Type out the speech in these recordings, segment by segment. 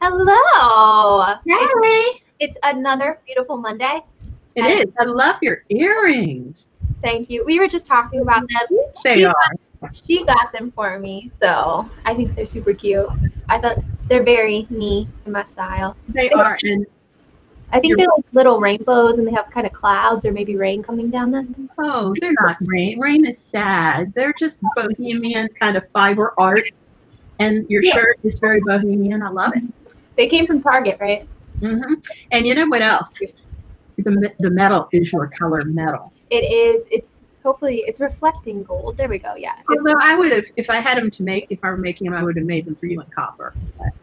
Hello. Hey, It's another beautiful Monday. it And is. I love your earrings. thank you. We were just talking about them. They She are. she got them for me, so I think they're super cute. I thought they're very me in my style. They are. And I think you're, they're like little rainbows and they have kind of clouds or maybe rain coming down them. oh, they're not rain. Rain is sad. They're just bohemian kind of fiber art. And your Yeah. shirt is very bohemian. I love it. They came from Target, right? And you know what else? The metal is your color metal. It is. Hopefully it's reflecting gold. There we go. Yeah. Although I would have, if I had them to make, if I were making them, I would have made them for you in copper. But,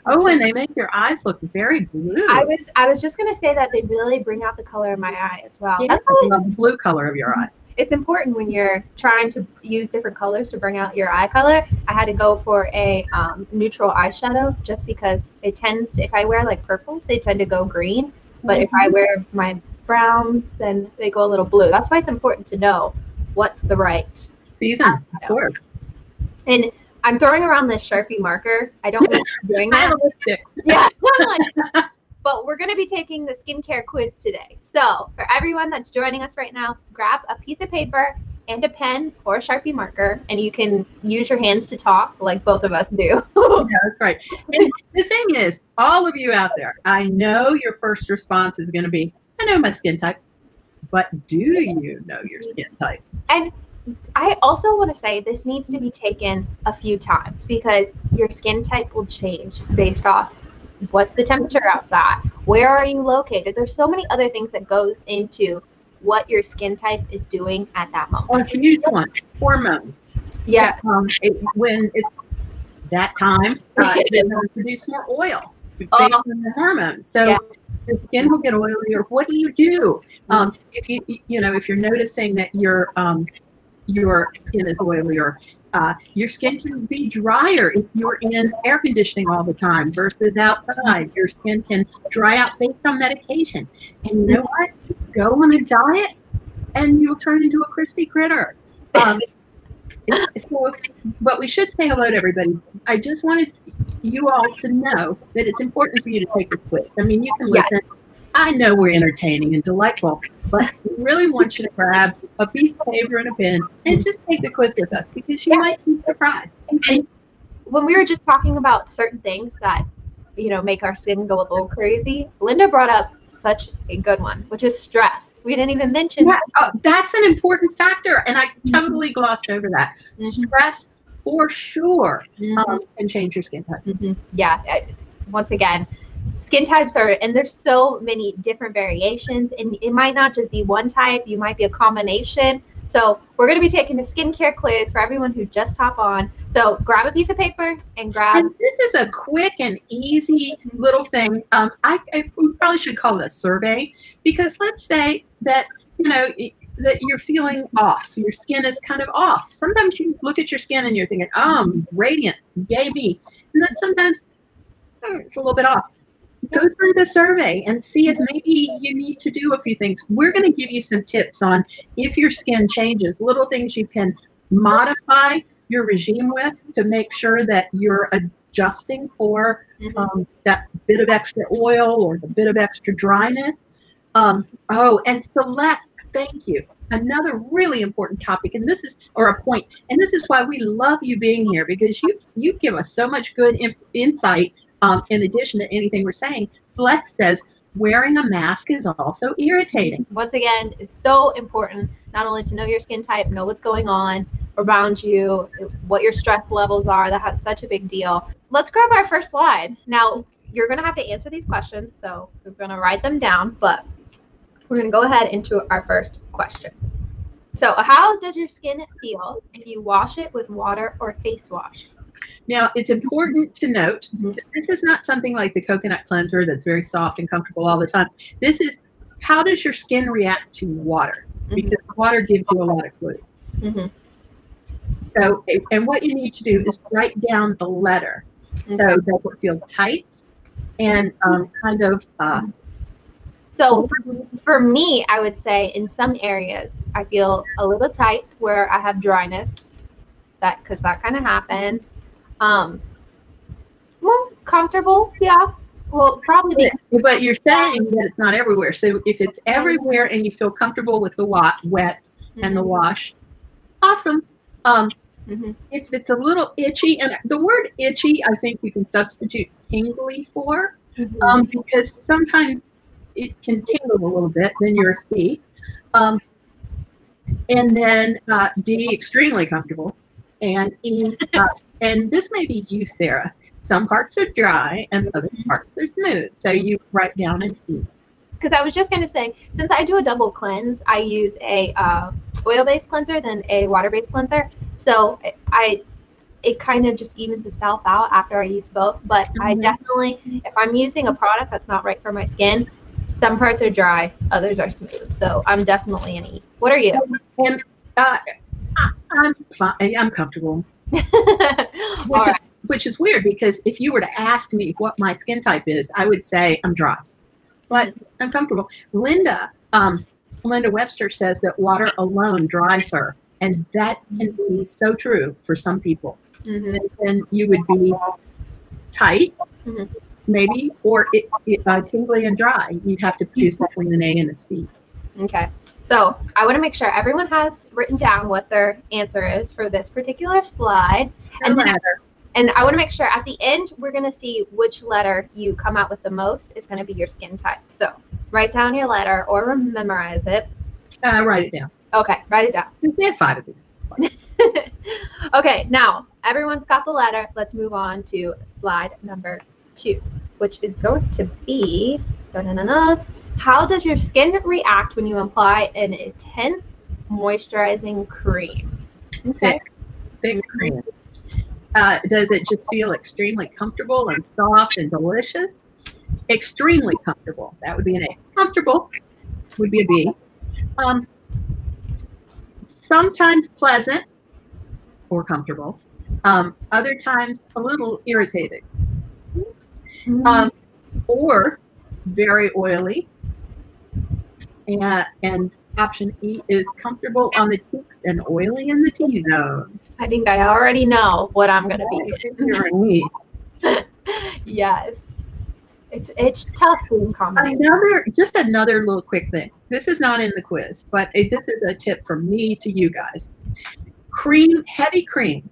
oh, and they make your eyes look very blue. I was just gonna say that they really bring out the color of my eye as well. Yeah, That's I love the blue color of your eyes. It's important when you're trying to use different colors to bring out your eye color. I had to go for a neutral eyeshadow just because it tends to, if I wear like purples, they tend to go green. But if I wear my browns, then they go a little blue. That's why it's important to know what's the right season, of course. And I'm throwing around this Sharpie marker. I don't know if I'm doing that. I have a lipstick. Yeah. But we're going to be taking the skincare quiz today. So for everyone that's joining us right now, grab a piece of paper and a pen or a Sharpie marker, and you can use your hands to talk like both of us do. Yeah, that's right. And the thing is, all of you out there, I know your first response is going to be, I know my skin type, but do you know your skin type? And I also want to say this needs to be taken a few times because your skin type will change based off what's the temperature outside, where are you located. There's so many other things that goes into what your skin type is doing at that moment. Oh, a huge one, hormones. Yeah. When it's that time, they produce more oil based on the hormones. So yeah. The skin will get oilier. What do you do if if you're noticing that your skin is oilier? Your skin can be drier if you're in air conditioning all the time versus outside. Your skin can dry out based on medication. And you know what? Go on a diet and you'll turn into a crispy critter. But we should say hello to everybody. I just wanted you all to know that it's important for you to take this quiz. I mean, you can listen. Yes. I know we're entertaining and delightful, but we really want you to grab a piece of paper and a pen and just take the quiz with us because you might be surprised. And when we were just talking about certain things that, make our skin go a little crazy, Linda brought up such a good one, which is stress. We didn't even mention that. That's an important factor, and I totally glossed over that. Stress, for sure, can change your skin type. Yeah, once again, skin types and there's so many different variations, and it might not just be one type, you might be a combination. So we're going to be taking a skincare quiz for everyone who just hop on. So grab a piece of paper and grab. And this is a quick and easy little thing. We probably should call it a survey because let's say that, that you're feeling off. Your skin is kind of off. Sometimes you look at your skin and you're thinking, oh, I'm radiant, yay me. And then sometimes it's a little bit off. Go through the survey and see if maybe you need to do a few things. We're going to give you some tips on if your skin changes, little things you can modify your regime with to make sure that you're adjusting for that bit of extra oil or the bit of extra dryness. And Celeste, thank you. Another really important topic, and this is, or a point, and this is why we love you being here because you give us so much good insight. In addition to anything we're saying, Celeste says wearing a mask is also irritating. Once again, it's so important not only to know your skin type, know what's going on around you, what your stress levels are. That has such a big deal. Let's grab our first slide. Now, you're going to have to answer these questions, so we're going to write them down, but we're going to go ahead into our first question. So, how does your skin feel if you wash it with water or face wash? Now, it's important to note that this is not something like the coconut cleanser that's very soft and comfortable all the time. This is how does your skin react to water? Because water gives you a lot of clues. So, and what you need to do is write down the letter. So that will feel tight and kind of... So for me, I would say in some areas, I feel a little tight where I have dryness, because that kind of happens. Well, Comfortable, yeah. Well, probably. But you're saying that it's not everywhere. So if it's everywhere and you feel comfortable with the wet and the wash, awesome. If it's a little itchy, and the word itchy, I think you can substitute tingly for, because sometimes it can tingle a little bit. Then you're a C. And then D, extremely comfortable. And E, and this may be you, Sarah. Some parts are dry and other parts are smooth. So you write down an E. Because I was just going to say, since I do a double cleanse, I use a oil-based cleanser than a water-based cleanser. So it kind of just evens itself out after I use both. But I definitely, if I'm using a product that's not right for my skin, some parts are dry, others are smooth. So I'm definitely an E. What are you? And I'm fine. I'm comfortable. Which is weird, because if you were to ask me what my skin type is, I would say I'm dry. But I'm comfortable. Linda Webster says that water alone dries her. And that can be so true for some people. And you would be tight, maybe, or tingly and dry. You'd have to choose between an A and a C. Okay. So I want to make sure everyone has written down what their answer is for this particular slide. And I want to make sure at the end, we're going to see which letter you come out with the most is going to be your skin type. So write down your letter or memorize it. Write it down. Okay, write it down. We have 5 of these. Okay, now everyone's got the letter. Let's move on to slide number 2, which is going to be, how does your skin react when you apply an intense moisturizing cream? Okay. Thick cream. Does it just feel extremely comfortable and soft and delicious? Extremely comfortable. That would be an A. Comfortable would be a B. Sometimes pleasant or comfortable. Other times a little irritating. Or very oily. And option E is comfortable on the cheeks and oily in the T-zone. I think I already know what I'm going to be. Yes. It's tough in combination. Another little quick thing. This is not in the quiz, but this is a tip from me to you guys. Heavy cream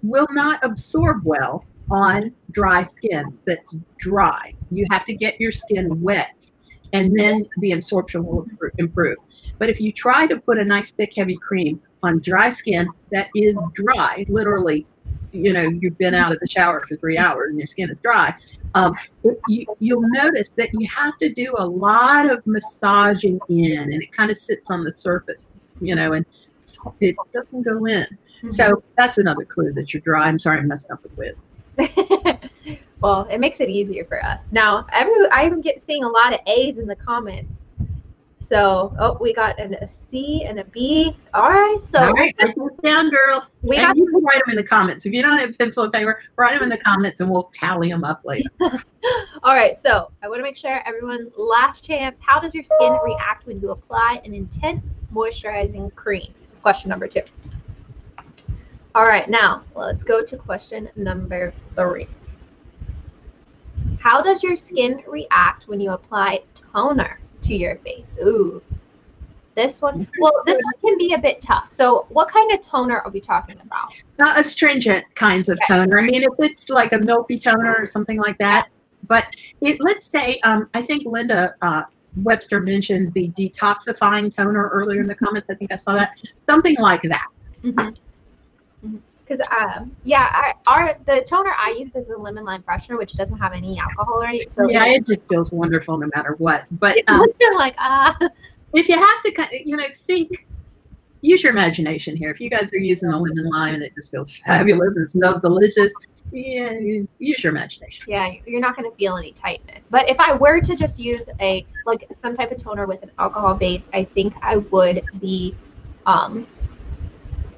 will not absorb well on dry skin that's dry. You have to get your skin wet, and then the absorption will improve. But if you try to put a nice thick heavy cream on dry skin that is dry, literally, you've been out of the shower for 3 hours and your skin is dry, you'll notice that you have to do a lot of massaging in, and it kind of sits on the surface, and it doesn't go in. So that's another clue that you're dry. I'm sorry I messed up the quiz. Well, it makes it easier for us. Now, I'm seeing a lot of A's in the comments. So, we got a C and a B. All right. So, all right, write those down, girls. You can write them in the comments. If you don't have pencil and paper, write them in the comments, and we'll tally them up later. All right. So, I want to make sure everyone, last chance. How does your skin react when you apply an intense moisturizing cream? It's question number 2. All right. Now, let's go to question number 3. How does your skin react when you apply toner to your face? Ooh, this one can be a bit tough. So what kind of toner are we talking about? Astringent kinds of toner. I mean, if it's like a milky toner or something like that. But let's say, I think Linda Webster mentioned the detoxifying toner earlier in the comments. I think I saw that. Something like that. Because the toner I use is a lemon lime freshener, which doesn't have any alcohol or anything. So yeah, it just feels wonderful no matter what. But you're like, if you have to, think, use your imagination here. If you guys are using a lemon lime and it just feels fabulous and smells delicious, yeah, use your imagination. Yeah, you're not going to feel any tightness. But if I were to just use some type of toner with an alcohol base, I think I would be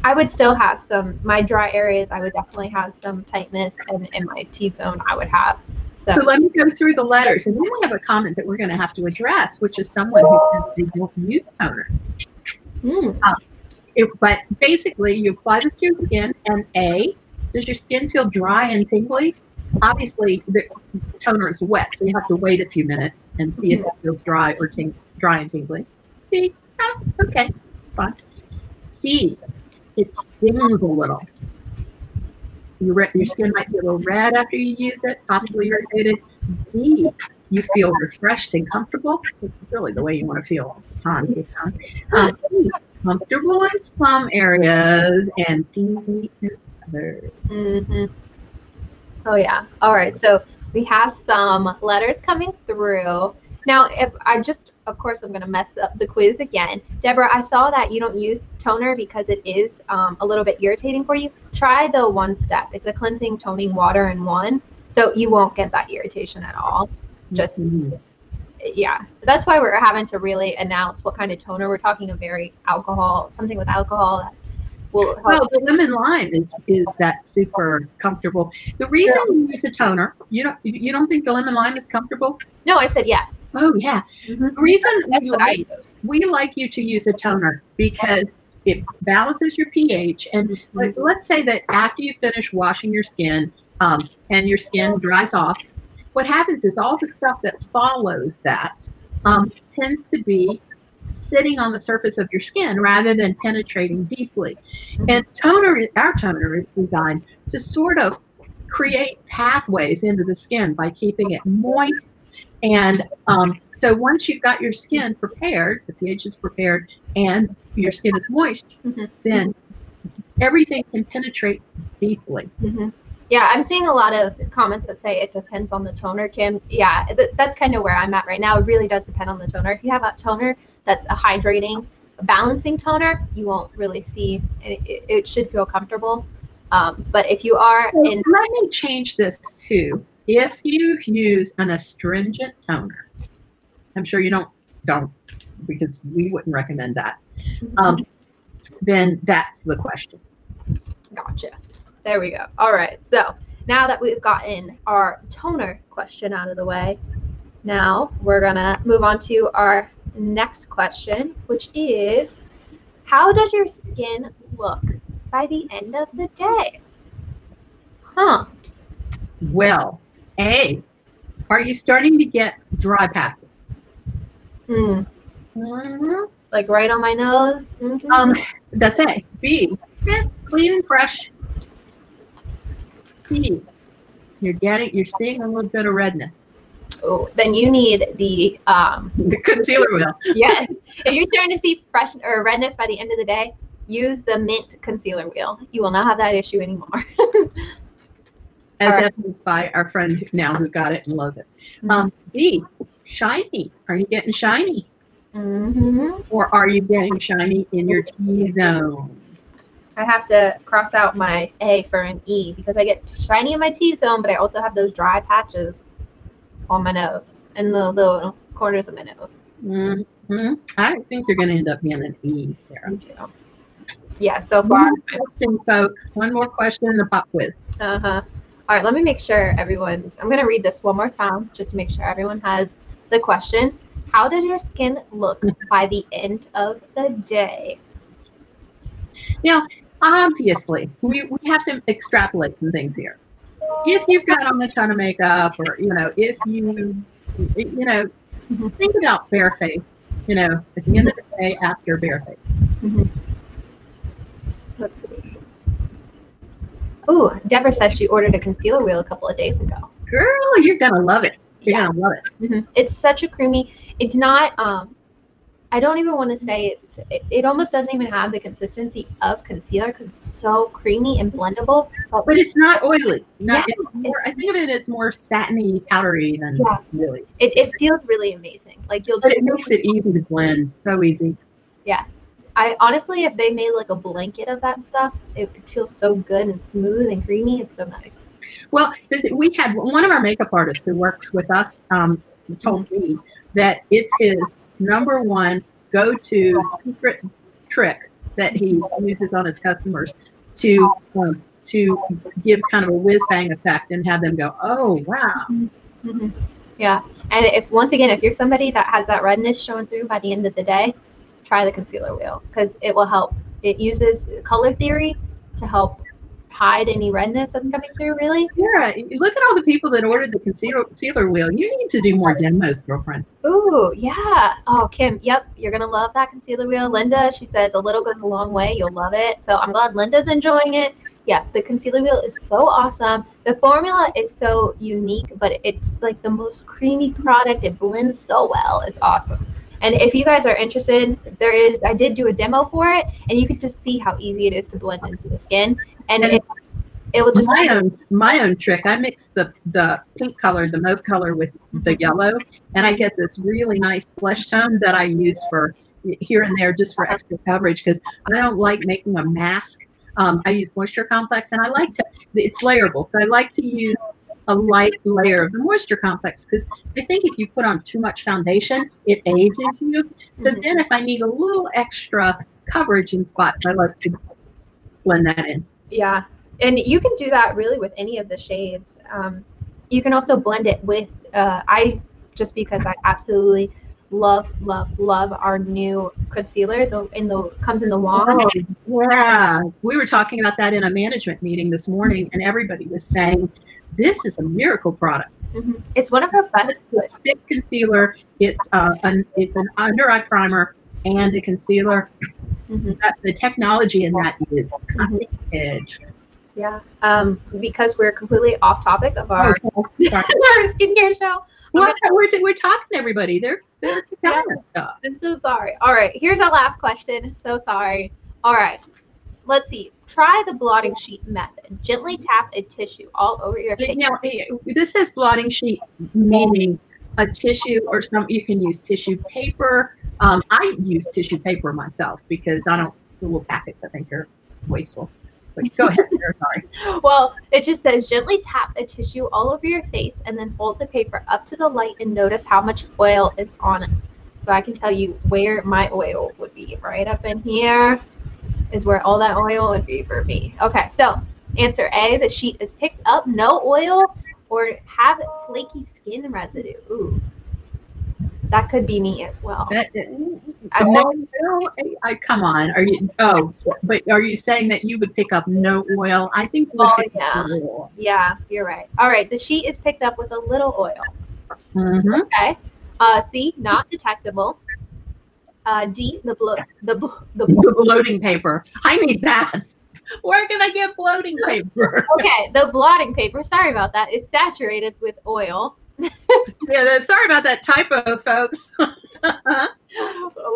I would still have my dry areas. I would definitely have some tightness, and in my T-zone I would have. So let me go through the letters, and then we have a comment that we're going to have to address, which is someone who says they don't use toner. But basically, you apply this to your skin, and A, does your skin feel dry and tingly? obviously the toner is wet, so you have to wait a few minutes and see if it feels dry or dry and tingly. B, oh, okay, fine. C, it stings a little. Your skin might be a little red after you use it, possibly irritated. D, you feel refreshed and comfortable. It's really the way you want to feel all the time. E, comfortable in some areas and tingly in others. Oh yeah. All right. So we have some letters coming through. Now, if I just, of course, I'm going to mess up the quiz again. Deborah, I saw that you don't use toner because it is a little bit irritating for you. Try the one step. It's a cleansing toning water in one. So you won't get that irritation at all. Just, yeah. That's why we're having to really announce what kind of toner we're talking. Something with alcohol that will help. Well, the lemon lime is that super comfortable. The reason you use a toner, you don't think the lemon lime is comfortable? No, I said yes. Oh yeah. The reason we like you to use a toner because it balances your pH, and let's say that after you finish washing your skin, and your skin dries off, what happens is all the stuff that follows that tends to be sitting on the surface of your skin rather than penetrating deeply. And our toner is designed to sort of create pathways into the skin by keeping it moist. And so once you've got your skin prepared, the pH is prepared, and your skin is moist, then everything can penetrate deeply. Yeah, I'm seeing a lot of comments that say it depends on the toner, Kim. Yeah, that's kind of where I'm at right now. It really does depend on the toner. If you have a toner that's a hydrating, balancing toner, you won't really see, it should feel comfortable. But if you are in... Let me change this too. If you use an astringent toner, I'm sure you don't because we wouldn't recommend that, then that's the question. Gotcha. There we go. All right. So now that we've gotten our toner question out of the way, now we're going to move on to our next question, which is, how does your skin look by the end of the day? Well, A, are you starting to get dry patches? Like right on my nose? That's A. B, clean and fresh. C, you're seeing a little bit of redness. Oh, then you need the concealer wheel. Yes. If you're starting to see fresh or redness by the end of the day, use the mint concealer wheel. You will not have that issue anymore. As evidenced by our friend now who got it and loves it. D, shiny. Are you getting shiny? Or are you getting shiny in your T-zone? I have to cross out my A for an E because I get shiny in my T-zone, but I also have those dry patches on my nose and the little corners of my nose. I think you're going to end up being an E, Sarah. Me too. Yeah, so far. One more question, folks. One more question in the pop quiz. All right, let me make sure I'm going to read this one more time just to make sure everyone has the question. How does your skin look by the end of the day? Now, obviously, we have to extrapolate some things here. If you've got on a ton of makeup, or if you think about bare face. At the end of the day, after bare face. Let's see. Oh, Deborah says she ordered a concealer wheel a couple of days ago. Girl, you're gonna love it. You're gonna love it. It's such a creamy. It's not. I don't even want to say it almost doesn't even have the consistency of concealer because it's so creamy and blendable. But it's not oily. I think of it as more satiny, powdery than really. It feels really amazing. But it makes it easy to blend. So easy. Yeah. I honestly, if they made like a blanket of that stuff, it feels so good and smooth and creamy. It's so nice. Well, we had one of our makeup artists who works with us told me that it's his #1 go-to secret trick that he uses on his customers to give kind of a whiz-bang effect and have them go, oh, wow. Yeah. And if you're somebody that has that redness showing through by the end of the day, try the concealer wheel because it will help. It uses color theory to help hide any redness that's coming through, really. Yeah, look at all the people that ordered the concealer wheel. You need to do more demos, girlfriend. Ooh, yeah. Oh, Kim, yep, you're gonna love that concealer wheel. Linda, she says a little goes a long way. You'll love it. So I'm glad Linda's enjoying it. Yeah, the concealer wheel is so awesome. The formula is so unique, but it's like the most creamy product. It blends so well. It's awesome. And if you guys are interested, I did do a demo for it, and you can just see how easy it is to blend into the skin. And it will just my own trick. I mix the pink color, the mauve color, with the yellow, and I get this really nice flesh tone that I use for here and there just for extra coverage, because I don't like making a mask. I use moisture complex, and I like to, it's layerable, so I like to use a light layer of the moisture complex, because I think if you put on too much foundation, it ages you. So then if I need a little extra coverage in spots, I like to blend that in. Yeah, and you can do that really with any of the shades. You can also blend it with, just because I absolutely love our new concealer. Comes in the wand. Oh, yeah, we were talking about that in a management meeting this morning, and everybody was saying this is a miracle product. It's one of our best. It's a stick concealer. It's an under eye primer and a concealer. The technology in that is cutting edge. Yeah. Because we're completely off topic of our, our skincare show. We're talking to everybody. They're telling us stuff. I'm so sorry. All right, here's our last question. So sorry. All right, let's see. Try the blotting sheet method. Gently tap a tissue all over your face. Now, this says blotting sheet, meaning a tissue or you can use tissue paper. I use tissue paper myself because I don't do little packets. I think they're wasteful. But go ahead. Sorry. Well, it just says gently tap a tissue all over your face and then hold the paper up to the light and notice how much oil is on it. So I can tell you where my oil would be. Right up in here is where all that oil would be for me. Okay, so answer A, the sheet is picked up, no oil, or have flaky skin residue. Ooh. That could be me as well. Come on. Are you? Oh, but are you saying that you would pick up no oil? I think. Yeah. Yeah, you're right. All right, the sheet is picked up with a little oil. Okay. C, not detectable. D, the bloating paper. I need that. Where can I get bloating paper? Okay, the blotting paper. Sorry about that. Is saturated with oil. Yeah, sorry about that typo, folks.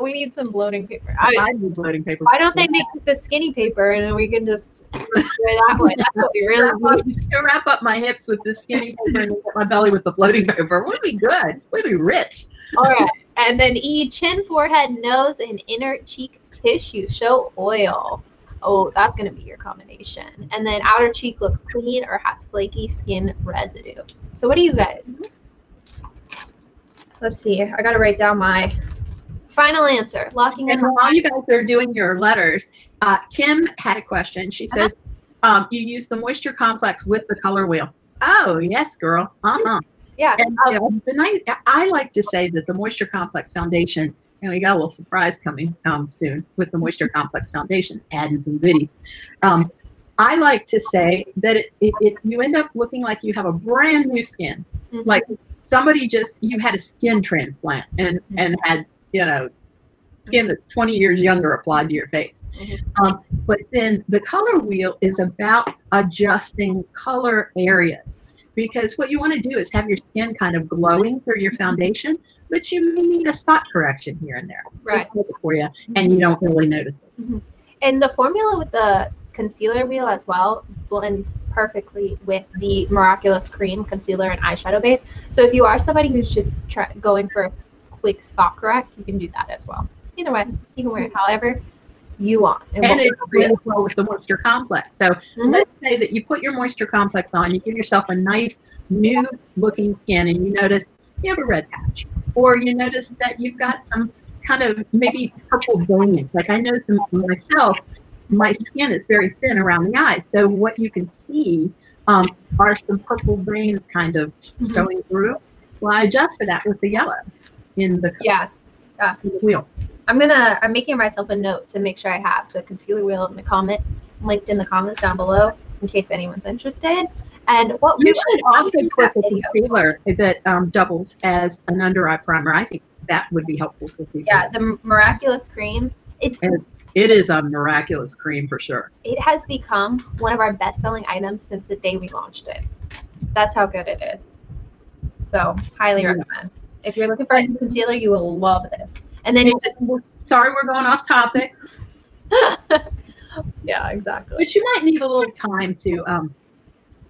We need some bloating paper. I need bloating paper. Why don't they make the skinny paper and then we can just spray that way? That's what we really need. Wrap up my hips with the skinny paper and my belly with the bloating paper. We'd be good. We'd be rich. All right. And then E, chin, forehead, nose, and inner cheek tissue. Show oil. Oh, that's going to be your combination. And then outer cheek looks clean or has flaky skin residue. So what do you guys? Let's see. I got to write down my final answer. Locking in. And while you guys are doing your letters, Kim had a question. She says, you use the moisture complex with the color wheel. Oh, yes, girl. Yeah. And, I like to say that the moisture complex foundation, and we got a little surprise coming soon with the moisture complex foundation, adding some goodies. I like to say that you end up looking like you have a brand new skin, like somebody you had a skin transplant and had skin that's 20 years younger applied to your face. But then the color wheel is about adjusting color areas. Because what you want to do is have your skin kind of glowing through your foundation, but you may need a spot correction here and there. Right. For you, and you don't really notice it. And the formula with the concealer wheel as well blends perfectly with the Miraculous Cream concealer and eyeshadow base. So if you are somebody who's just going for a quick spot correct, you can do that as well. Either way, you can wear it however you want. And it goes well with the moisture complex. So let's say that you put your moisture complex on, you give yourself a nice new looking skin, and you notice you have a red patch, or you notice that you've got some kind of maybe purple veins. Like I know myself, my skin is very thin around the eyes. So what you can see are some purple veins kind of showing through. Well, I adjust for that with the yellow in the in the wheel. I'm making myself a note to make sure I have the concealer wheel in the comments, linked in the comments down below. in case anyone's interested. And what you should also put the concealer that doubles as an under eye primer. I think that would be helpful for people. Yeah, the Miraculous Cream. It is a miraculous cream for sure. It has become one of our best-selling items since the day we launched it. That's how good it is. So highly recommend. If you're looking for a concealer, you will love this. And then sorry, we're going off topic. Yeah, exactly. But you might need a little time to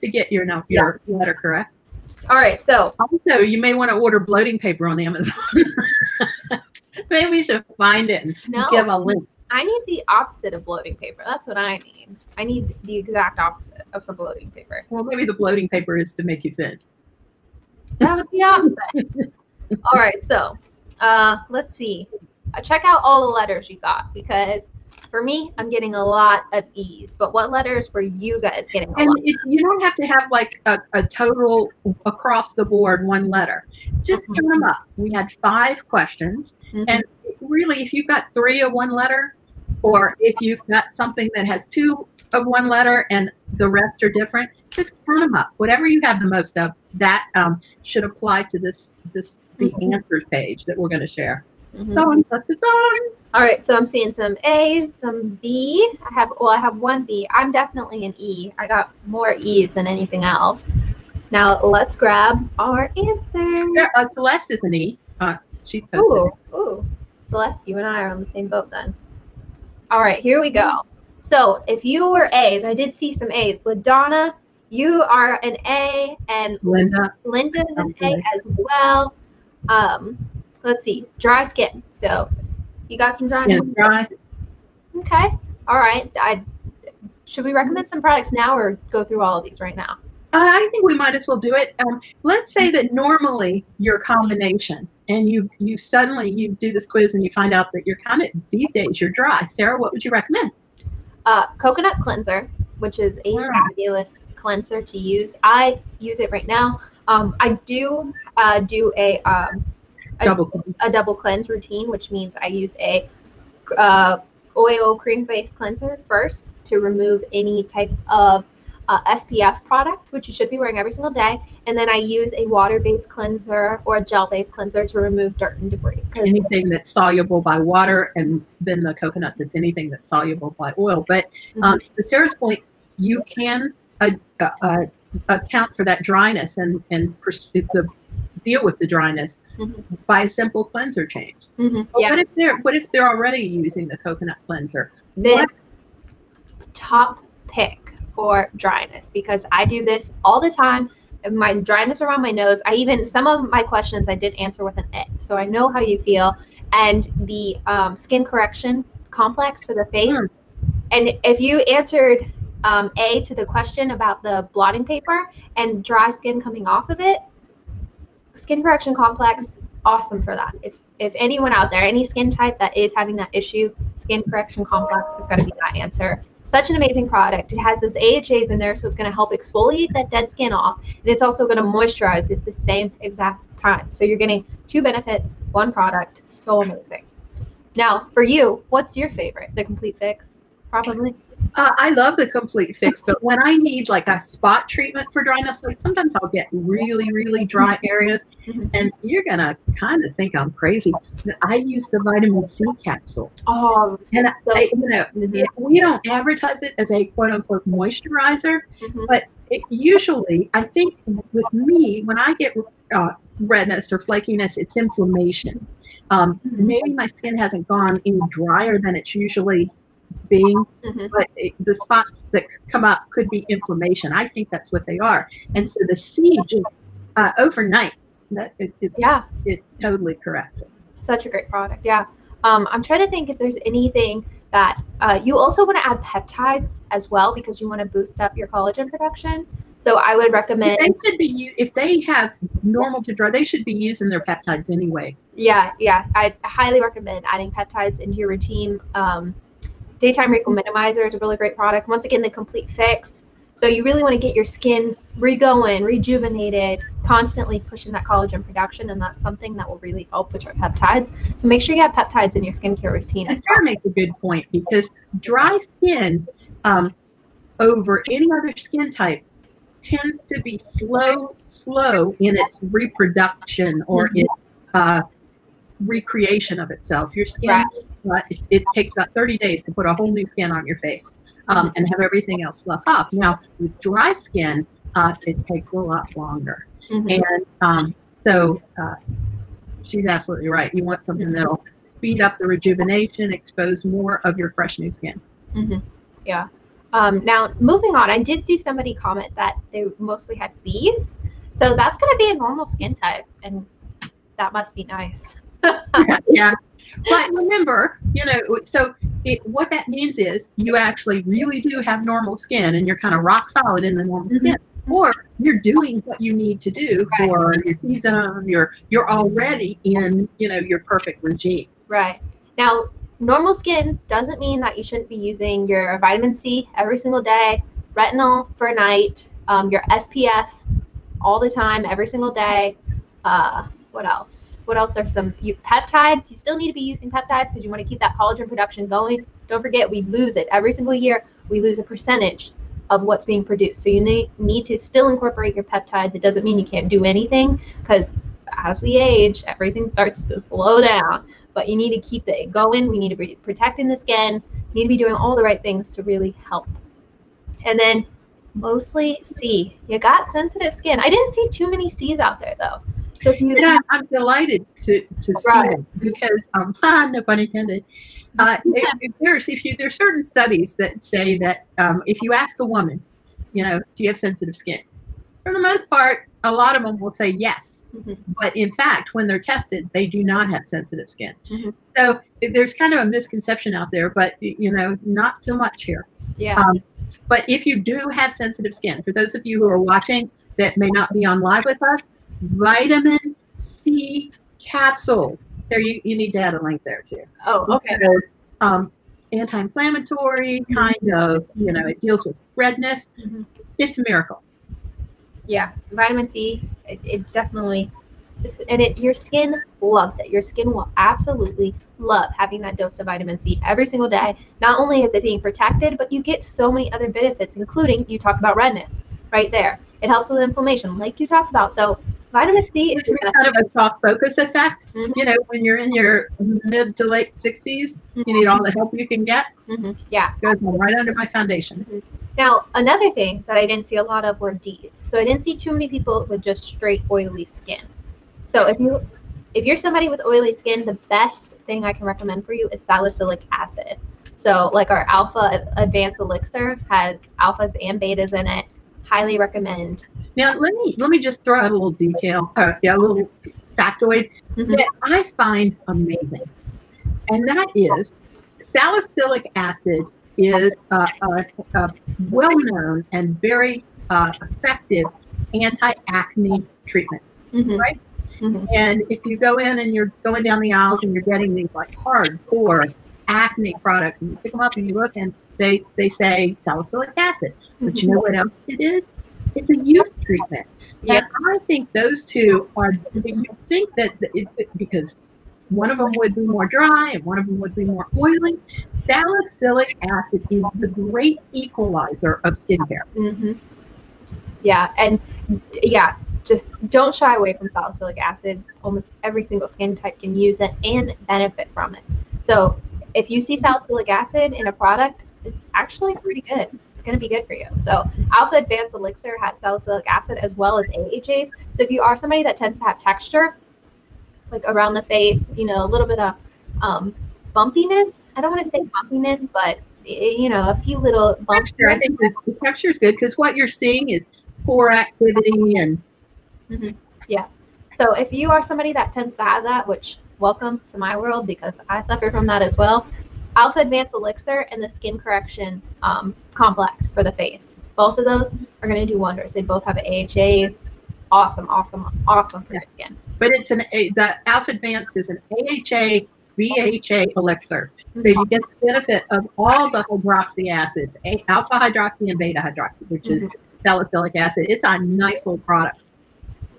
get your letter correct. All right, so also you may want to order blotting paper on Amazon. Maybe we should find it and give a link. I need the opposite of bloating paper. That's what I need. I need the exact opposite of some bloating paper. Well, maybe the bloating paper is to make you thin. That would be opposite. All right, so let's see. Check out all the letters you got, because for me, I'm getting a lot of E's. But what letters were you guys getting a lot? You don't have to have like a total across the board one letter. Just count them up. We had 5 questions. And really, if you've got 3 of one letter, or if you've got something that has 2 of one letter and the rest are different, just count them up. Whatever you have the most of, that should apply to the answers page that we're going to share. Done. All right, so I'm seeing some A's, some B. I have 1 B. I'm definitely an E. I got more E's than anything else. Now let's grab our answer. Celeste is an E. She's posted. Ooh, Celeste, you and I are on the same boat then. All right, here we go. So if you were A's, I did see some A's. LaDonna, you are an A, and Linda's an A as well. Let's see, dry skin. So you got some dry skin? Dry. Okay. All right. Should we recommend some products now or go through all of these right now? I think we might as well do it. Let's say that normally you're a combination, and you do this quiz and you find out that you're kind of, these days, you're dry. Sarah, what would you recommend? Coconut cleanser, which is a fabulous cleanser to use. I use it right now. I do a double cleanse routine, which means I use a oil cream-based cleanser first to remove any type of SPF product, which you should be wearing every single day. And then I use a water-based cleanser or a gel-based cleanser to remove dirt and debris. Anything that's soluble by water, and then the coconut that's anything that's soluble by oil. But to Sarah's point, you can account for that dryness and deal with the dryness by a simple cleanser change. What if they're already using the coconut cleanser? Top pick for dryness, because I do this all the time. My dryness around my nose, some of my questions I did answer with an A, so I know how you feel. And the skin correction complex for the face, and if you answered A to the question about the blotting paper and dry skin coming off of it, skin correction complex, awesome for that. If anyone out there, any skin type that is having that issue, skin correction complex is going to be that answer. Such an amazing product. It has those AHAs in there, so it's going to help exfoliate that dead skin off, and it's also going to moisturize at the same exact time. So you're getting 2 benefits, 1 product. So amazing. Now, for you, what's your favorite? The Complete Fix, probably? I love the Complete Fix, but when I need like a spot treatment for dryness, like sometimes I'll get really, really dry areas, and you're gonna kind of think I'm crazy. I use the vitamin C capsule. Oh, and we don't advertise it as a quote unquote moisturizer, but usually I think with me, when I get redness or flakiness, it's inflammation. Maybe my skin hasn't gone any drier than it's usually being, but the spots that come up could be inflammation. I think that's what they are. And so the C just overnight, it totally corrects it. Such a great product. Yeah. I'm trying to think if there's anything that you also want to add peptides as well, because you want to boost up your collagen production. So I would recommend, if they have normal to dry, they should be using their peptides anyway. Yeah. I highly recommend adding peptides into your routine. Daytime Wrinkle Minimizer is a really great product. Once again, the Complete Fix. So you really want to get your skin re-going, rejuvenated, constantly pushing that collagen production, and that's something that will really help with your peptides. So make sure you have peptides in your skincare routine. Sarah makes a good point, because dry skin, over any other skin type tends to be slow in its reproduction or its recreation of itself. Your skin, it takes about 30 days to put a whole new skin on your face and have everything else slough off. Now, with dry skin, it takes a lot longer. And so she's absolutely right. You want something that'll speed up the rejuvenation, expose more of your fresh new skin. Yeah. Now, moving on, I did see somebody comment that they mostly had bees. So that's going to be a normal skin type, and that must be nice. Yeah. But remember, you know, so what that means is you actually really do have normal skin, and you're kind of rock solid in the normal skin. Or you're doing what you need to do for your T-zone. You're already in, you know, your perfect regime. Right. Now, normal skin doesn't mean that you shouldn't be using your vitamin C every single day, retinol for a night, your SPF all the time, every single day. What else? What else are some peptides? You still need to be using peptides because you want to keep that collagen production going. Don't forget, we lose it every single year. We lose a percentage of what's being produced. So you need to still incorporate your peptides. It doesn't mean you can't do anything, because as we age, everything starts to slow down. But you need to keep it going. We need to be protecting the skin. You need to be doing all the right things to really help. And then mostly C. You got sensitive skin. I didn't see too many C's out there though. So if you, I'm delighted to see them, because no pun intended. There's certain studies that say that if you ask a woman, you know, do you have sensitive skin? For the most part, a lot of them will say yes. But in fact, when they're tested, they do not have sensitive skin. So there's kind of a misconception out there, but you know, not so much here. Yeah. But if you do have sensitive skin, for those of you who are watching that may not be on live with us, vitamin C capsules. There, you need to add a link there too. Oh, okay. Because, anti-inflammatory, kind of, you know, it deals with redness. It's a miracle. Yeah, vitamin C, it definitely, and your skin loves it. Your skin will absolutely love having that dose of vitamin C every single day. Not only is it being protected, but you get so many other benefits, including, you talked about redness right there. It helps with inflammation, like you talked about. So vitamin C is kind of a soft focus effect. You know, when you're in your mid to late 60s, you need all the help you can get. Yeah. Goes right under my foundation. Now, another thing that I didn't see a lot of were D's. So I didn't see too many people with just straight oily skin. So if you're somebody with oily skin, the best thing I can recommend for you is salicylic acid. So like our Alpha Advanced Elixir has alphas and betas in it. Highly recommend. Now, let me just throw out a little detail, a little factoid that I find amazing, and that is salicylic acid is a well-known and very effective anti-acne treatment, right? And if you go in and you're going down the aisles and you're getting these like hardcore acne products, and you pick them up and you look and they say salicylic acid, but you know what else it is? It's a youth treatment. And I think those two are, you think that because one of them would be more dry and one of them would be more oily, salicylic acid is the great equalizer of skincare. Yeah, and yeah, just don't shy away from salicylic acid. Almost every single skin type can use it and benefit from it. So if you see salicylic acid in a product, it's actually pretty good. It's going to be good for you. So Alpha Advanced Elixir has salicylic acid as well as AHAs. So if you are somebody that tends to have texture, like around the face, you know, a little bit of bumpiness. I don't want to say bumpiness, but you know, a few little bumps. Texture, I think the texture is good because what you're seeing is pore activity and. Yeah. So if you are somebody that tends to have that, which welcome to my world because I suffer from that as well, Alpha Advanced Elixir and the Skin Correction Complex for the face. Both of those are going to do wonders. They both have AHAs. Awesome for your skin. But it's the Alpha Advanced is an AHA BHA elixir. So you get the benefit of all the hydroxy acids, alpha hydroxy and beta hydroxy, which is salicylic acid. It's a nice little product.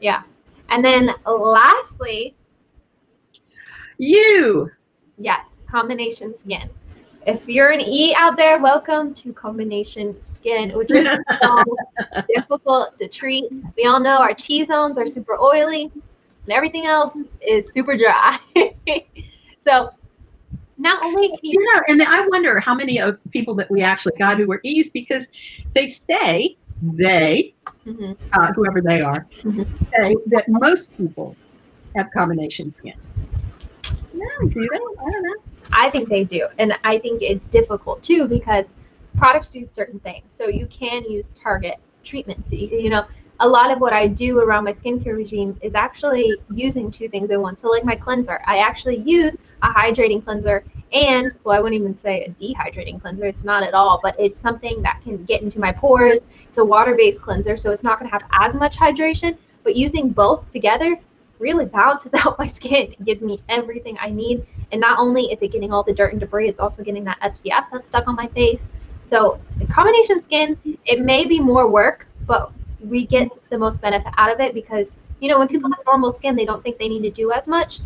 Yeah. And then lastly, yes, combination skin. If you're an E out there, welcome to combination skin, which is so difficult to treat. We all know our T-zones are super oily and everything else is super dry. So not only can you and I wonder how many of people that we actually got who were E's, because they say whoever they are, say that most people have combination skin. No, do they? I don't know. I think they do. And I think it's difficult too because products do certain things. So you can use target treatments. You know, a lot of what I do around my skincare regime is actually using two things at once. So like my cleanser, I actually use a hydrating cleanser and, well, I wouldn't even say a dehydrating cleanser. It's not at all, but it's something that can get into my pores. It's a water-based cleanser, so it's not going to have as much hydration, but using both together really balances out my skin. It gives me everything I need. And not only is it getting all the dirt and debris, it's also getting that SPF that's stuck on my face. So the combination skin, it may be more work, but we get the most benefit out of it because, you know, when people have normal skin, they don't think they need to do as much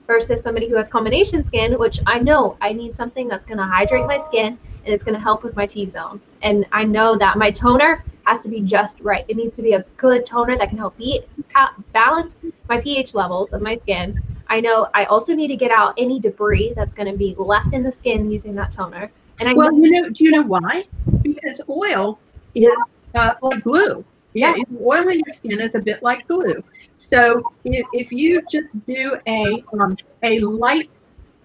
versus somebody who has combination skin, which I know I need something that's going to hydrate my skin and it's going to help with my T-zone. And I know that my toner has to be just right. It needs to be a good toner that can help balance my pH levels of my skin. I know I also need to get out any debris that's going to be left in the skin using that toner. And do you know why? Because oil is like glue. Yeah, oil in your skin is a bit like glue. So if you just do a light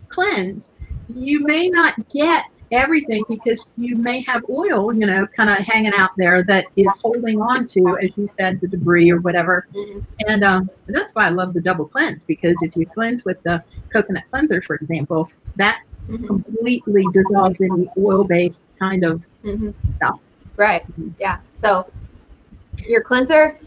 cleanse, you may not get everything because you may have oil, you know, kind of hanging out there that is holding on to, as you said, the debris or whatever. And that's why I love the double cleanse, because if you cleanse with the coconut cleanser, for example, that completely dissolves any oil-based kind of stuff. Right. Yeah. So your cleanser,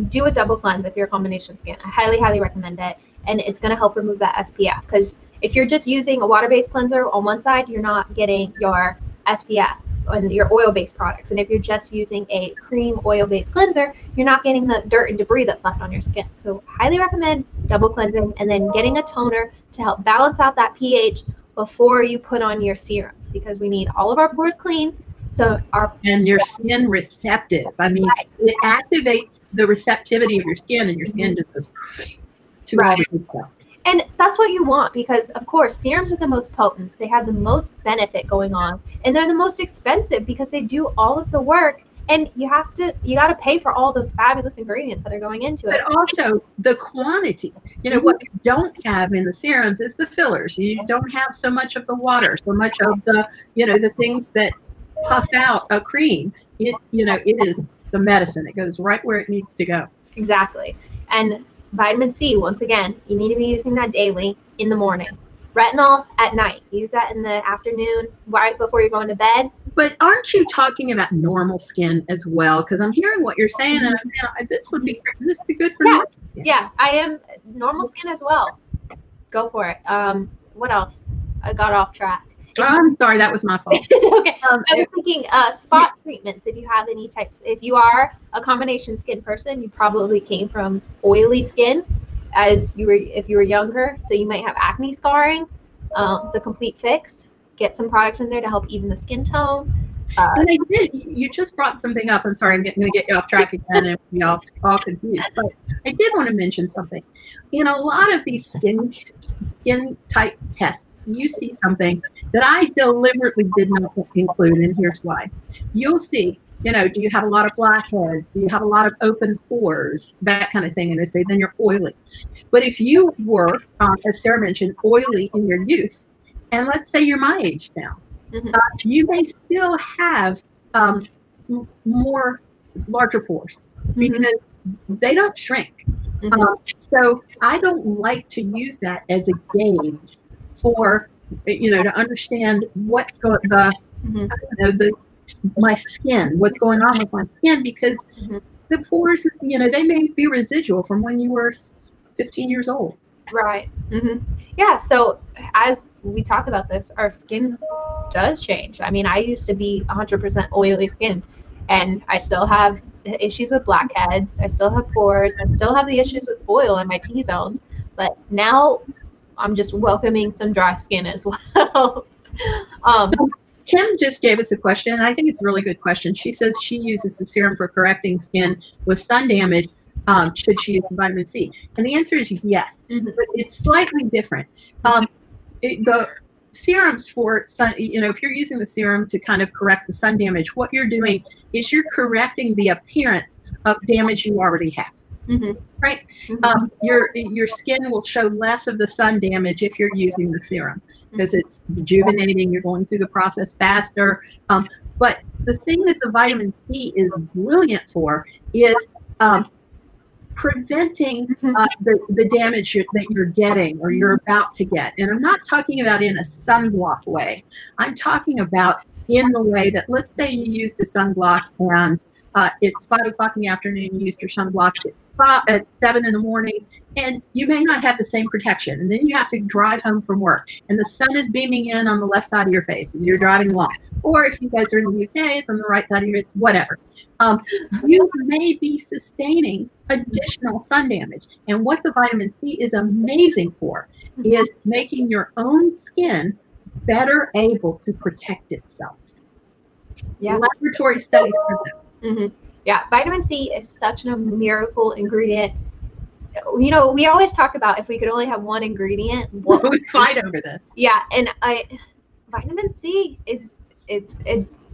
do a double cleanse if you're a combination skin. I highly, highly recommend it. And it's going to help remove that SPF, because if you're just using a water-based cleanser on one side, you're not getting your SPF and your oil-based products. And if you're just using a cream oil-based cleanser, you're not getting the dirt and debris that's left on your skin. So highly recommend double cleansing and then getting a toner to help balance out that pH before you put on your serums, because we need all of our pores clean. So and your skin receptive. I mean, it activates the receptivity of your skin, and your skin just goes to all the good stuff. And that's what you want, because of course serums are the most potent. They have the most benefit going on, and they're the most expensive because they do all of the work. And you got to pay for all those fabulous ingredients that are going into it. But also the quantity. You know, what you don't have in the serums is the fillers. You don't have so much of the water, so much of the, you know, the things that puff out a cream. It is the medicine. It goes right where it needs to go. Exactly. And vitamin C, once again, you need to be using that daily in the morning. Retinol at night. Use that in the afternoon, right before you're going to bed. But aren't you talking about normal skin as well? Because I'm hearing what you're saying, and I'm saying this is good for normal skin. Yeah, I am normal skin as well. Go for it. What else? I got off track. I'm sorry, that was my fault. It's okay. I was thinking spot treatments. If you have any types, if you are a combination skin person, you probably came from oily skin if you were younger, so you might have acne scarring. The complete fix. Get some products in there to help even the skin tone. And I did. You just brought something up. I'm sorry, I'm going to get you off track again, and we all confused. But I did want to mention something. In a lot of these skin type tests, you see something that I deliberately did not include, and here's why. You'll see, you know, do you have a lot of blackheads? Do you have a lot of open pores? That kind of thing. And they say, then you're oily. But if you were, as Sarah mentioned, oily in your youth, and let's say you're my age now, you may still have more larger pores because they don't shrink. So I don't like to use that as a gauge for, you know, to understand what's going my skin, what's going on with my skin, because the pores, you know, they may be residual from when you were 15 years old. Right. Yeah. So as we talk about this, our skin does change. I mean, I used to be 100% oily skin, and I still have issues with blackheads. I still have pores. I still have the issues with oil in my T-zones. But now I'm just welcoming some dry skin as well. Um, Kim just gave us a question, and I think it's a really good question. She says she uses the serum for correcting skin with sun damage. Should she use the vitamin C? And the answer is yes, but it's slightly different. The serums for sun, if you're using the serum to kind of correct the sun damage, what you're doing is you're correcting the appearance of damage you already have. Right? Your skin will show less of the sun damage if you're using the serum because it's rejuvenating. You're going through the process faster. But the thing that the vitamin C is brilliant for is preventing the damage that you're getting or you're about to get. And I'm not talking about in a sunblock way. I'm talking about in the way that, let's say you used a sunblock and it's 5 o'clock in the afternoon, you used your sunblock at 7 in the morning, and you may not have the same protection. And then you have to drive home from work, and the sun is beaming in on the left side of your face as you're driving along. Or if you guys are in the UK, it's on the right side of your face, whatever. You may be sustaining additional sun damage. And what the vitamin C is amazing for is making your own skin better able to protect itself. Laboratory studies prove that. Yeah, vitamin C is such a miracle ingredient. We always talk about if we could only have one ingredient, what would fight over this? Yeah, and vitamin C it's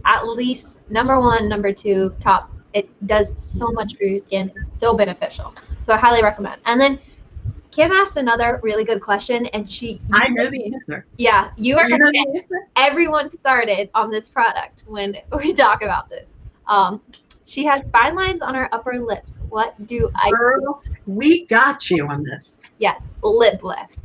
at least number 1, number 2, top. It does so much for your skin. It's so beneficial. So I highly recommend. And then Kim asked another really good question, and I know the answer. Yeah, you are going to know the answer? Everyone started on this product when we talk about this. She has fine lines on her upper lips. What do I do? Girl, we got you on this. Yes, lip lift.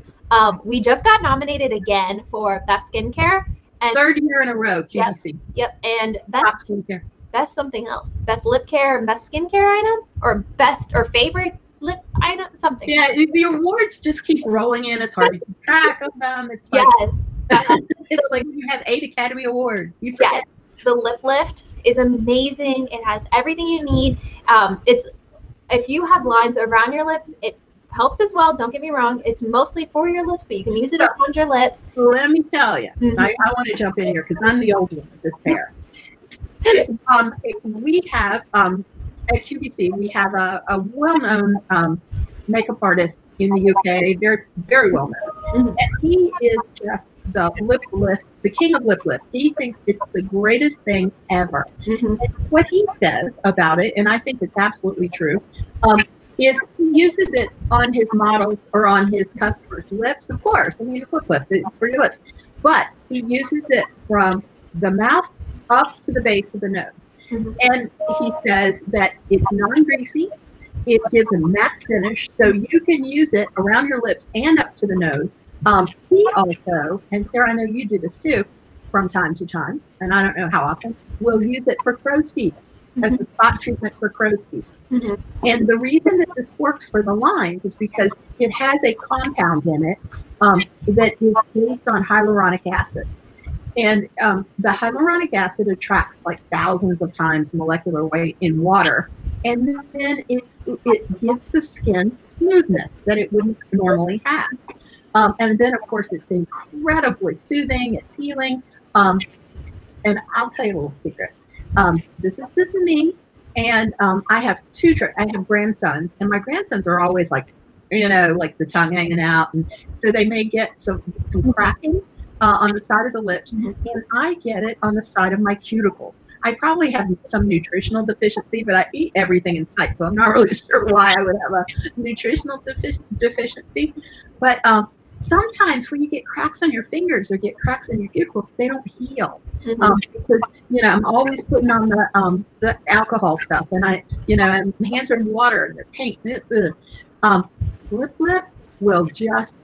We just got nominated again for Best Skincare. And 3rd year in a row, QVC. Yep, and Best Skincare. Best something else. Best lip care and best skincare item? Or best or favorite lip item? Something. Yeah, the awards just keep rolling in. It's hard to keep track of them. It's like, it's like you have 8 Academy Awards. You forget. Yes. The lip lift is amazing. It has everything you need. If you have lines around your lips, it helps as well. Don't get me wrong. It's mostly for your lips, but you can use it around your lips. Let me tell you. I want to jump in here because I'm the old one of this pair. We have at QVC, we have a well-known makeup artist in the UK, very, very well known. And he is just the lip lift, the king of lip lift. He thinks it's the greatest thing ever. And what he says about it, and I think it's absolutely true, is he uses it on his models or on his customers' lips, of course. I mean, it's lip lift, it's for your lips. But he uses it from the mouth up to the base of the nose. And he says that it's non-greasy. It gives a matte finish, so you can use it around your lips and up to the nose. He also, and Sarah, I know you do this too, from time to time, and I don't know how often, will use it for crow's feet as a spot treatment for crow's feet. And the reason that this works for the lines is because it has a compound in it that is based on hyaluronic acid. And the hyaluronic acid attracts like thousands of times molecular weight in water. And then it gives the skin smoothness that it wouldn't normally have. And then, of course, it's incredibly soothing. It's healing. And I'll tell you a little secret. This is just me. And I have grandsons. And my grandsons are always like, like the tongue hanging out. And so they may get some cracking on the side of the lips. And I get it on the side of my cuticles. I probably have some nutritional deficiency, but I eat everything in sight, so I'm not really sure why I would have a nutritional deficiency. But sometimes when you get cracks on your fingers or get cracks in your cuticles, they don't heal because I'm always putting on the alcohol stuff, and and my hands are in water and they're paint. Lip lift will just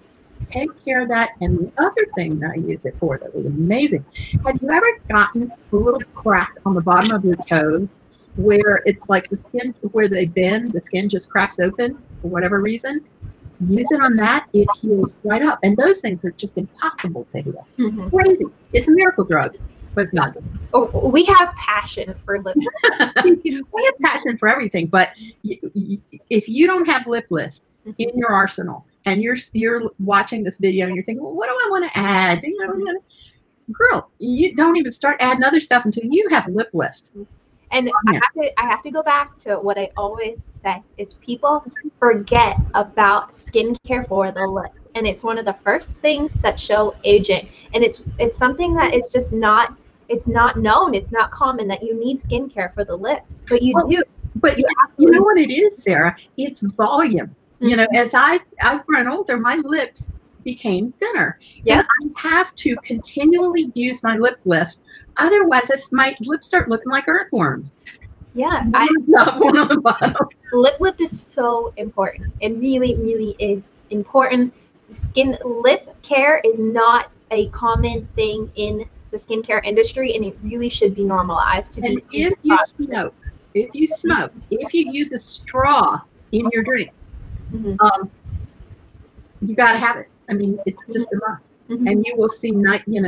take care of that. And the other thing that I use it for that was amazing. Have you ever gotten a little crack on the bottom of your toes where it's like the skin, where they bend, the skin just cracks open for whatever reason? Use it on that, it heals right up. And those things are just impossible to heal. Crazy. It's a miracle drug, but it's not good. Oh, we have passion for lip lift. We have passion for everything, but if you don't have lip lift in your arsenal, and you're watching this video and you're thinking, well, what do I want to add? girl, you don't even start adding other stuff until you have lip lift. And I have to go back to what I always say is people forget about skincare for the lips. And it's one of the first things that show aging. And it's something that it's just not, it's not known. It's not common that you need skincare for the lips, but you do. But you know what it is, Sarah? It's volume. You know, as I've grown older, my lips became thinner. Yeah. And I have to continually use my lip lift. Otherwise, my lips start looking like earthworms. Yeah. One on the bottom. Lip lift is so important. It really, really is important. Lip care is not a common thing in the skincare industry, and it really should be normalized to be. If you smoke, if you use a straw in your drinks, you got to have it. I mean, it's just a must. And you will see,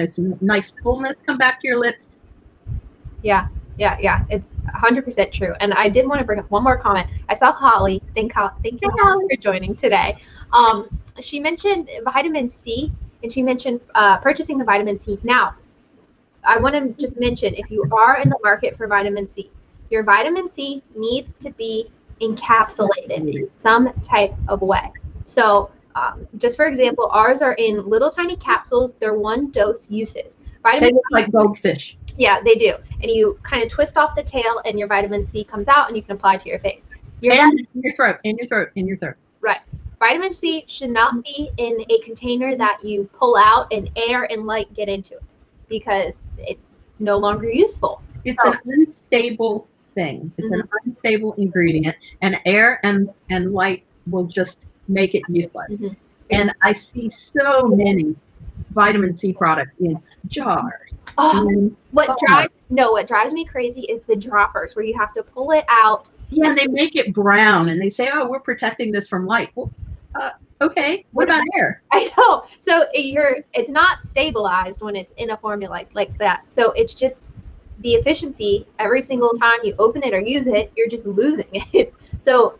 some nice fullness come back to your lips. Yeah. It's 100% true. And I did want to bring up one more comment. I saw Holly. Thank you Holly for joining today. She mentioned vitamin C, and she mentioned purchasing the vitamin C. Now, I want to just mention, if you are in the market for vitamin C, your vitamin C needs to be encapsulated in some type of way. So just for example, ours are in little tiny capsules. They're 1 dose uses. They look like goldfish. Yeah, they do. And you kind of twist off the tail, and your vitamin C comes out, and you can apply to your face. In your throat. Right. Vitamin C should not be in a container that you pull out and air and light get into it, because it's no longer useful. It's an unstable thing. It's an unstable ingredient, and air and light will just make it useless. And I see so many vitamin C products in jars. What drives me crazy is the droppers, where you have to pull it out. Yeah, and they make it brown, and they say, "Oh, we're protecting this from light." Well, okay. What about air? I know. So it's not stabilized when it's in a formula like that. So it's just the efficiency. Every single time you open it or use it, you're just losing it. So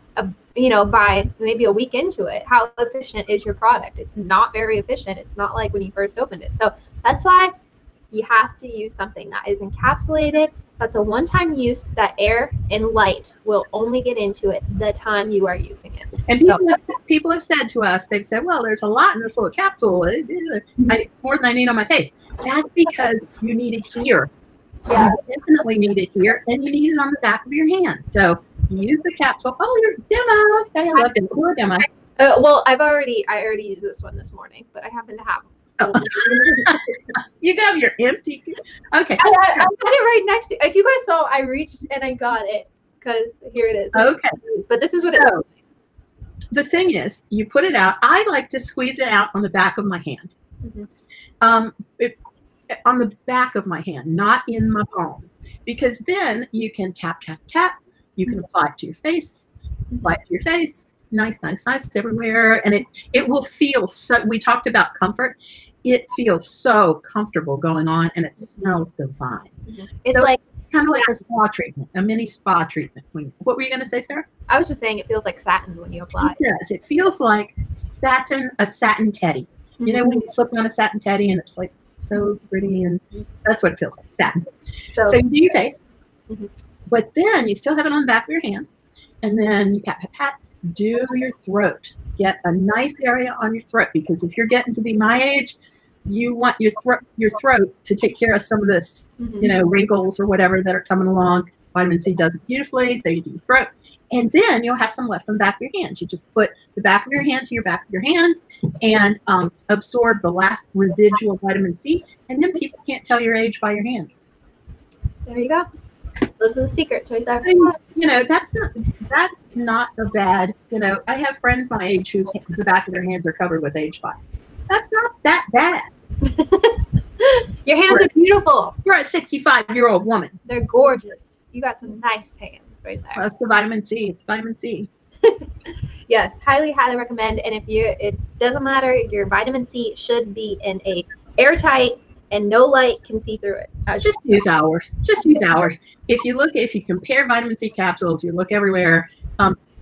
by maybe a week into it, how efficient is your product? It's not very efficient. It's not like when you first opened it. So that's why you have to use something that is encapsulated. That's a one-time use, that air and light will only get into it the time you are using it. And people have said to us, they've said, well, there's a lot in this little capsule. It's more than I need on my face. That's because you need it here. Yeah. You definitely need it here, and you need it on the back of your hand. So use the capsule. Oh, your demo. Okay, I love it. Your demo. Well, I already used this one this morning, but I happen to have You got your empty. Okay. I had it right next to. If you guys saw, I reached and I got it, because here it is. Okay. But this is what it is. The thing is, you put it out. I like to squeeze it out on the back of my hand. On the back of my hand, not in my palm, because then you can tap, tap, tap. You can apply it to your face, apply it to your face. Nice everywhere, and it will feel so. We talked about comfort. It feels so comfortable going on, and it smells divine. It's so like kind of like a spa treatment, a mini spa treatment. What were you going to say, Sarah? I was just saying it feels like satin when you apply. It does. It feels like satin, a satin teddy. You know when you slip on a satin teddy and it's like so pretty, and that's what it feels like, satin. So you do your face, but then you still have it on the back of your hand, and then you pat, pat, pat. Do your throat. Get a nice area on your throat, because if you're getting to be my age, you want your throat to take care of some of this, wrinkles or whatever that are coming along. Vitamin C does it beautifully, so you do your throat. And then you'll have some left on the back of your hand. You just put the back of your hand to your back of your hand and absorb the last residual vitamin C, and then people can't tell your age by your hands. There you go. Those are the secrets right there. That's not a bad, I have friends my age whose the back of their hands are covered with age spots. That's not that bad. Your hands are beautiful. You're a 65-year-old woman. They're gorgeous. You got some nice hands right there. That's the vitamin C. It's vitamin C. Yes, highly recommend. And it doesn't matter, your vitamin C should be in a airtight, and no light can see through it. Just use ours. Just use ours. If you compare vitamin C capsules, you look everywhere.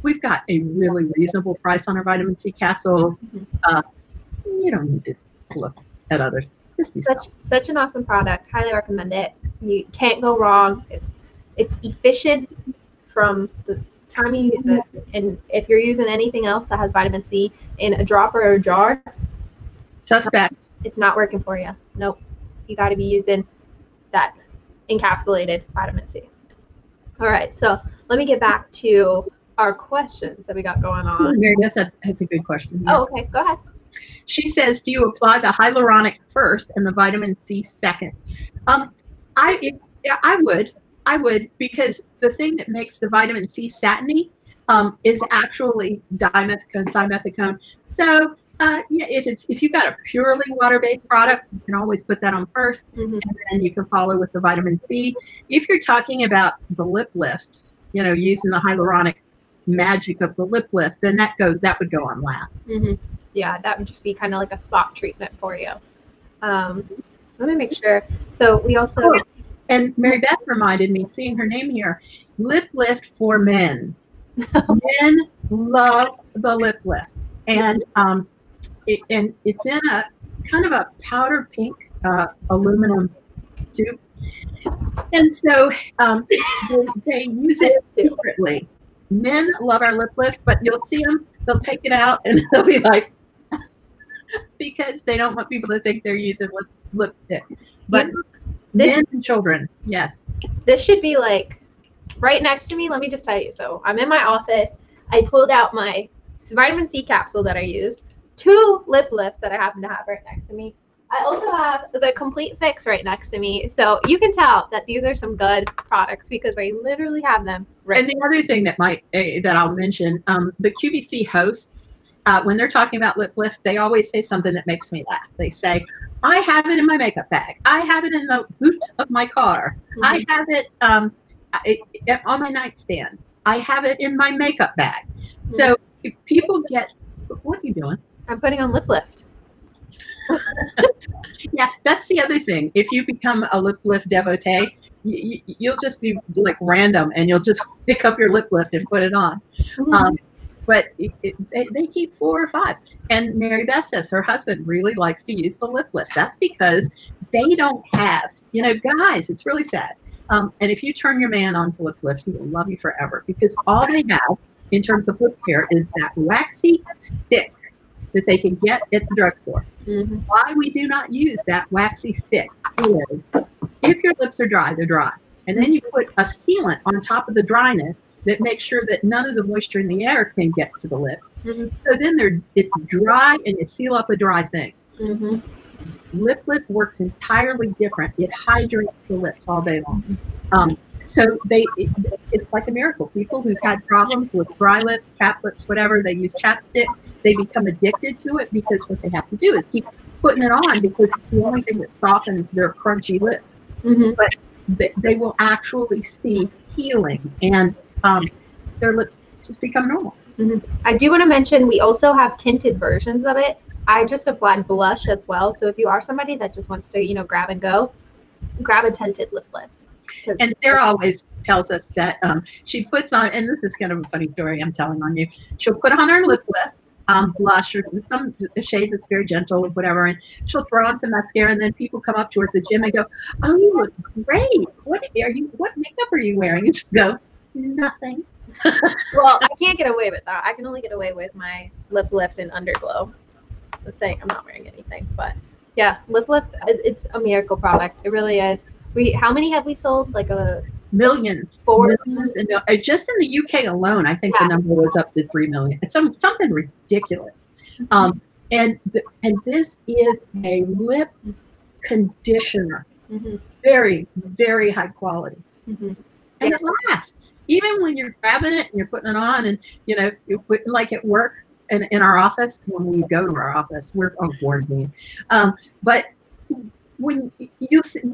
We've got a really reasonable price on our vitamin C capsules. You don't need to look at others. Just do stuff. Such an awesome product. Highly recommend it. You can't go wrong. It's efficient from the time you use it. And if you're using anything else that has vitamin C in a dropper or a jar, suspect. It's not working for you. Nope. You got to be using that encapsulated vitamin C. All right. So let me get back to our questions that we got going on. Mary Beth, that's a good question. Oh, okay. Go ahead. She says, do you apply the hyaluronic first and the vitamin C second? I would, because the thing that makes the vitamin C satiny is actually dimethicone, simethicone. So yeah, if you've got a purely water-based product, you can always put that on first, and then you can follow with the vitamin C. If you're talking about the lip lift, you know, using the hyaluronic magic of the lip lift, then that would go on last. Yeah, that would just be kind of like a spot treatment for you. Let me make sure. So we also and Mary Beth reminded me, seeing her name here, lip lift for men. Men love the lip lift, and it's in a kind of a powder pink aluminum tube, and so they use it secretly. Men love our lip lift, but you'll see them, they'll take it out and they'll be like, because they don't want people to think they're using lipstick. But men and children, yes. This should be like right next to me. Let me just tell you. So I'm in my office. I pulled out my vitamin C capsule that I use, 2 lip lifts that I happen to have right next to me. I also have the Complete Fix right next to me. So you can tell that these are some good products because I literally have them right. And the other thing that I'll mention, the QVC hosts, when they're talking about lip lift, they always say something that makes me laugh. They say, I have it in my makeup bag. I have it in the boot of my car. I have it on my nightstand. I have it in my makeup bag. So if people get, what are you doing? I'm putting on lip lift. Yeah, that's the other thing. If you become a lip lift devotee, you'll just be like random, and you'll just pick up your lip lift and put it on. But they keep 4 or 5. And Mary Beth says her husband really likes to use the lip lift. That's because they don't have, you know, guys, it's really sad. And if you turn your man on to lip lift, he will love you forever, because all they have in terms of lip care is that waxy stick that they can get at the drugstore. Why we do not use that waxy stick is if your lips are dry, they're dry. And then you put a sealant on top of the dryness that makes sure that none of the moisture in the air can get to the lips. So then it's dry, and you seal up a dry thing. Lip lift works entirely different. It hydrates the lips all day long. So it's like a miracle. People who've had problems with dry lips, chapped lips, whatever, they use chapstick. They become addicted to it because what they have to do is keep putting it on, because it's the only thing that softens their crunchy lips. But they will actually see healing, and their lips just become normal. I do want to mention we also have tinted versions of it. I just applied blush as well. So if you are somebody that just wants to, you know, grab and go, grab a tinted lip lift. And Sarah always tells us that she puts on, and this is kind of a funny story I'm telling on you, she'll put on her lip lift, blush or some shade that's very gentle or whatever, and she'll throw on some mascara, and then people come up to her at the gym and go, oh, you look great. What makeup are you wearing? And she'll go, nothing. Well, I can't get away with that. I can only get away with my lip lift and underglow. I was saying I'm not wearing anything, but yeah, lip lift, it's a miracle product. It really is. How many have we sold? Like millions. 4 millions. And just in the UK alone, I think the number was up to 3 million. It's something ridiculous. And this is a lip conditioner. Very, very high quality. And it lasts. Even when you're grabbing it and you're putting it on, and you know, like at work and in our office, when we go to our office, we're on quarantine. But when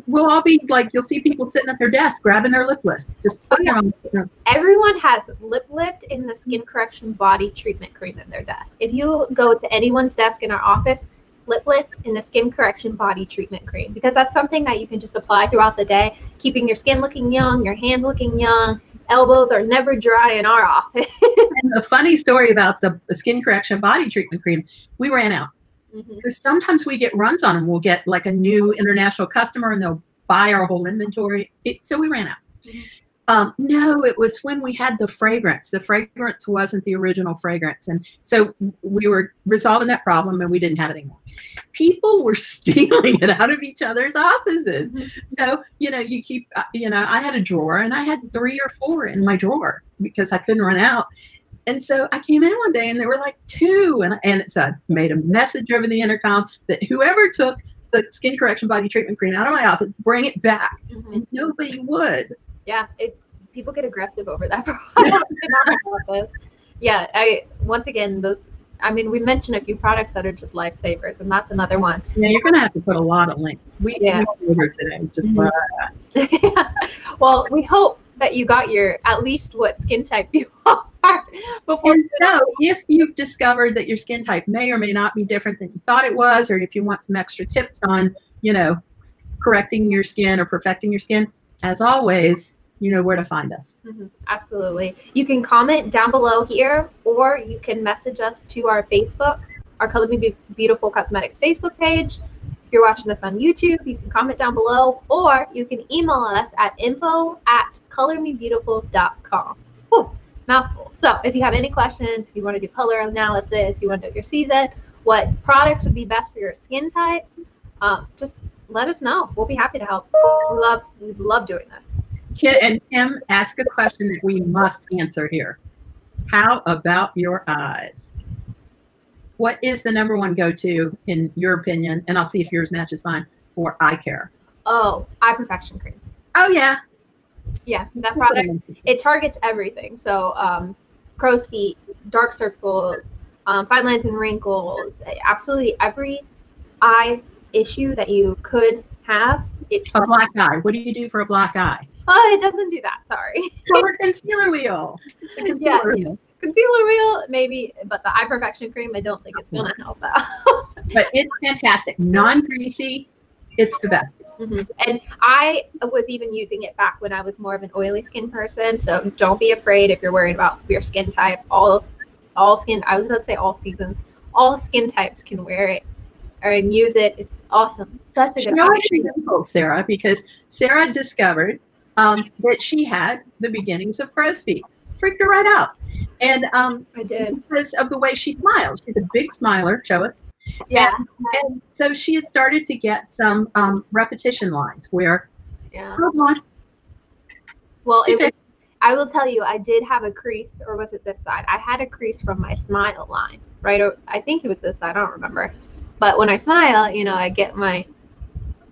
we'll all be like, you'll see people sitting at their desk grabbing their lip lifts, just putting it on. Everyone has lip lift in the skin correction body treatment cream at their desk. If you go to anyone's desk in our office, lip lift in the skin correction body treatment cream, because that's something that you can just apply throughout the day, keeping your skin looking young, your hands looking young. Elbows are never dry in our office. And the funny story about the skin correction body treatment cream, we ran out. Because sometimes we get runs on them. We'll get like a new international customer and they'll buy our whole inventory. So we ran out. No, it was when we had the fragrance. The fragrance wasn't the original fragrance. And so we were resolving that problem and we didn't have it anymore. People were stealing it out of each other's offices. So, you keep, I had a drawer and I had 3 or 4 in my drawer because I couldn't run out. And so I came in one day and there were like 2. And so I made a message over the intercom that whoever took the skin correction body treatment cream out of my office, bring it back. And nobody would. Yeah, people get aggressive over that product. Yeah, once again, we mentioned a few products that are just lifesavers, and that's another one. Yeah, you're going to have to put a lot of links. We ordered today. Just Well, we hope that you got at least what skin type you are before. And so if you've discovered that your skin type may or may not be different than you thought it was, or if you want some extra tips on, correcting your skin or perfecting your skin, as always, you know where to find us. Absolutely. You can comment down below here, or you can message us to our Facebook, our Color Me Beautiful Cosmetics Facebook page. If you're watching this on YouTube, you can comment down below, or you can email us at info@colormebeautiful.com. Whew, mouthful. So if you have any questions, if you want to do color analysis, you want to know your season, what products would be best for your skin type, just let us know. We'll be happy to help. We love doing this. And Kim asked a question that we must answer here. How about your eyes? What is the #1 go-to, in your opinion, and I'll see if yours matches mine, for eye care? Oh, eye perfection cream. Oh, yeah. Yeah, that product, it targets everything. So crow's feet, dark circles, fine lines and wrinkles, absolutely every eye issue that you could have. A black eye. What do you do for a black eye? Oh, it doesn't do that. Sorry. Color concealer wheel. Concealer wheel, maybe, but the eye perfection cream, I don't think it's going to help out. But it's fantastic. Non-greasy. It's the best. And I was even using it back when I was more of an oily skin person. So don't be afraid if you're worried about your skin type. All skin, I was about to say all seasons, all skin types can wear it and use it. It's awesome. Such a good option. Sarah, because Sarah discovered that she had the beginnings of crow's feet. Freaked her right out. And I did. Because of the way she smiles. She's a big smiler. Show us. Yeah. And so she had started to get some repetition lines where, well, I will tell you, I did have a crease, or was it this side? I had a crease from my smile line, right? I think it was this side. I don't remember. But when I smile, I get my,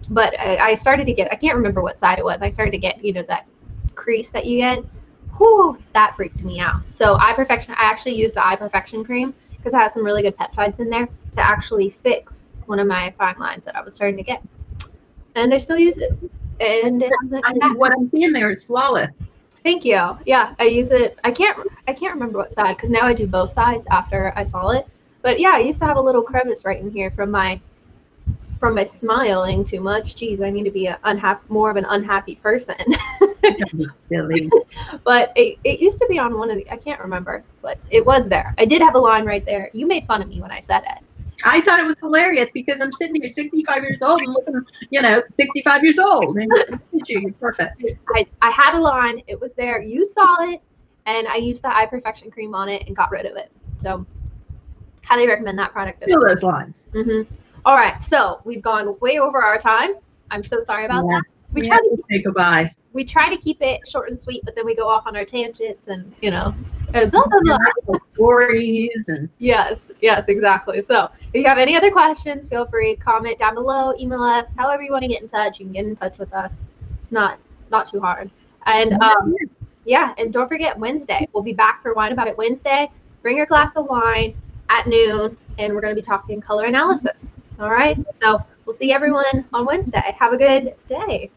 but I started to get, I can't remember what side it was. I started to get, that crease that you get. Whew, that freaked me out. So eye perfection, I actually used the eye perfection cream because it has some really good peptides in there to actually fix one of my fine lines that I was starting to get. And I still use it. And what I'm seeing there is flawless. Thank you. Yeah, I use it. I can't remember what side, because now I do both sides after I saw it. But yeah, I used to have a little crevice right in here from my smiling too much. Geez, I need to be more of an unhappy person. Silly. But it used to be on one of the, I can't remember, but it was there. I did have a line right there. You made fun of me when I said it. I thought it was hilarious because I'm sitting here 65 years old and looking, 65 years old. And you're perfect. I had a line. It was there. You saw it, and I used the eye perfection cream on it and got rid of it. So highly recommend that product. Feel those lines. All right, so we've gone way over our time. I'm so sorry about that. We try to say goodbye. We try to keep it short and sweet, but then we go off on our tangents and blah, blah, blah. Stories and yes, exactly. So if you have any other questions, feel free to comment down below, email us, however you want to get in touch. You can get in touch with us. It's not too hard. And and don't forget Wednesday. We'll be back for Wine About It Wednesday. Bring your glass of wine at noon, and we're going to be talking color analysis. All right. So we'll see everyone on Wednesday. Have a good day.